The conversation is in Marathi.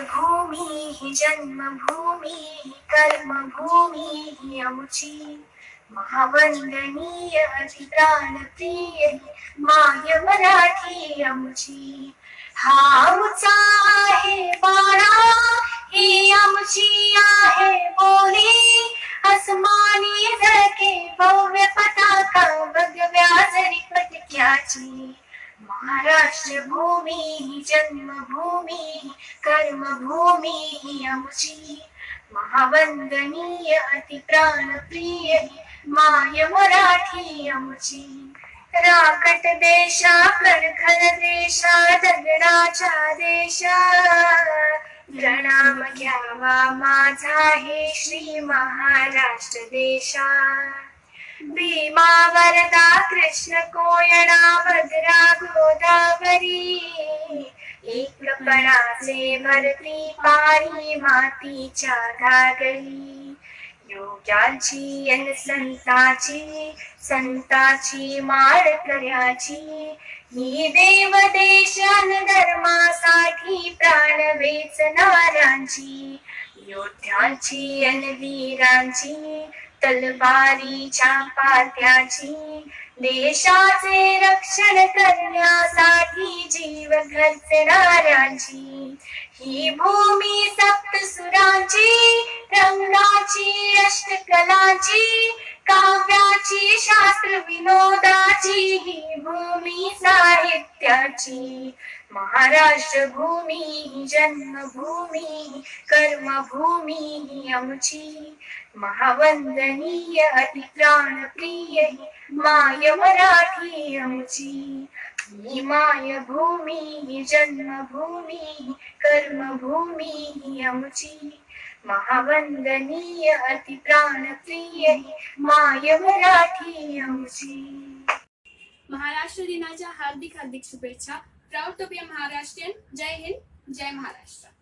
महाराष्ट्रभूमी जन्मभूमी कर्मभूमी आमची महावंदनीय अतिप्राणप्रिय माय मराठी आमची हा आमचा आहे बाळा ही आमची आहे बोली अस्मानी झळके भव्य पताका भगव्या जरी पटक्याची महाराष्ट्र भूमी जन्मभूमी कर्मभूमी आमची महावंदनीय अतिप्राणप्रिय माय मराठी आमची राकट देशा कणखल देशा दगडाच्या देशा प्रणाम घ्यावा माझा हे श्री महाराष्ट्र देशा भीमा वरदा कृष्ण कोयना भद्रा गोदावरी एकपणाचे भरती पाणी मातीच्या घागरी योग्यांची अन संताची माळकऱ्याची ही देव देशान धर्मासाठी प्राण वेचणाऱ्यांची योद्ध्यांची अन वीरांची तलवारीच्या पात्याची देशाचे रक्षण करण्यासाठी जीव घालणाऱ्यांची ही भूमी सप्तसुरांची रंगाची अष्टकलांची काव्याची शास्त्र विनोदाची ही भूमी साहित्याची महाराष्ट्र भूमी जन्मभूमी कर्मभूमी आमची महावंदनीय अतिप्राणप्रिय माय मराठी आमची ही माय भूमी जन्मभूमी कर्मभूमी आमची महावंदनीय अतिप्राणप्रिय माय मराठी आमची। महाराष्ट्र दिनाच्या हार्दिक शुभेच्छा। Proud to be a Maharashtrian. जय हिंद, जय महाराष्ट्र।